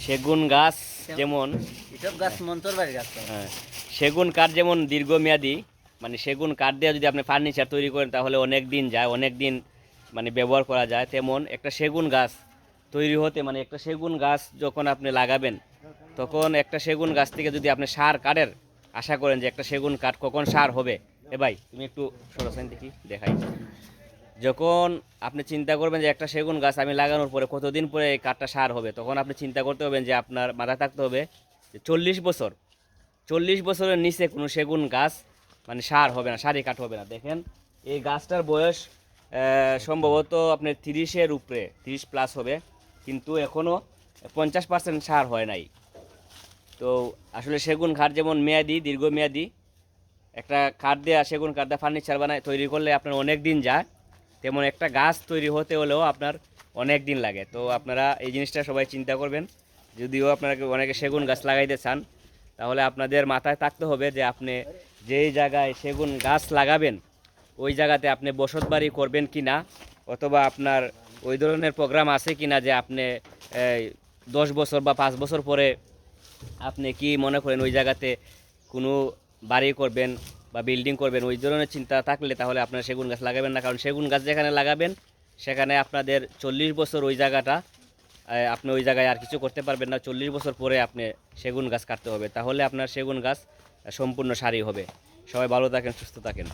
সেগুন গাছ যেমন এসব গাছ মন্তর বাড়ির গাছ তো। হ্যাঁ, সেগুন কাঠ যেমন দীর্ঘমেয়াদী, মানে সেগুন কাঠ দিয়ে যদি আপনি ফার্নিচার তৈরি করেন তাহলে অনেক দিন যায়, অনেক দিন মানে ব্যবহার করা যায়। তেমন একটা সেগুন গাছ তৈরি হতে, মানে একটা সেগুন গাছ যখন আপনি লাগাবেন তখন একটা সেগুন গাছ থেকে যদি আপনি সার কাঠের আশা করেন যে একটা সেগুন কাঠ কখন সার হবে, এ ভাই তুমি একটু সরসাইন দেখি দেখাই। যখন আপনি চিন্তা করবেন যে একটা সেগুন গাছ আমি লাগানোর পরে কতদিন পরে এই কাঠটা সার হবে, তখন আপনি চিন্তা করতে হবেন যে আপনার মাথায় থাকতে হবে যে 40 বছর, 40 বছরের নিচে কোনো সেগুন গাছ মানে সার হবে না, সারি কাঠ হবে না। দেখেন এই গাছটার বয়স সম্ভবত আপনার 30-এর উপরে, 30+ হবে, কিন্তু এখনও 50% সার হয় নাই। তো আসলে সেগুন কাঠ যেমন মেয়াদি, দীর্ঘমেয়াদী, একটা কাঠ দেওয়া সেগুন কাঠ দিয়ে ফার্নিচার বানায় তৈরি করলে আপনার অনেক দিন যায়, তেমন একটা গাছ তৈরি হতে হলেও আপনার অনেক দিন লাগে। তো আপনারা এই জিনিসটা সবাই চিন্তা করবেন। যদিও আপনারা অনেকে সেগুন গাছ লাগাইতে চান, তাহলে আপনাদের মাথায় থাকতে হবে যে আপনি যেই জায়গায় সেগুন গাছ লাগাবেন ওই জায়গাতে আপনি বসত বাড়ি করবেন কি না, অথবা আপনার ওই ধরনের প্রোগ্রাম আছে কি না যে আপনি 10 বছর বা 5 বছর পরে আপনি কি মনে করেন ওই জায়গাতে কোনো বাড়ি করবেন বা বিল্ডিং করবেন, ওই ধরনের চিন্তা থাকলে তাহলে আপনারা সেগুন গাছ লাগাবেন না। কারণ সেগুন গাছ যেখানে লাগাবেন সেখানে আপনাদের 40 বছর ওই জায়গাটা আপনি ওই জায়গায় আর কিছু করতে পারবেন না। 40 বছর পরে আপনি সেগুন গাছ কাটতে হবে, তাহলে আপনার সেগুন গাছ সম্পূর্ণ সারি হবে। সবাই ভালো থাকেন, সুস্থ থাকেন।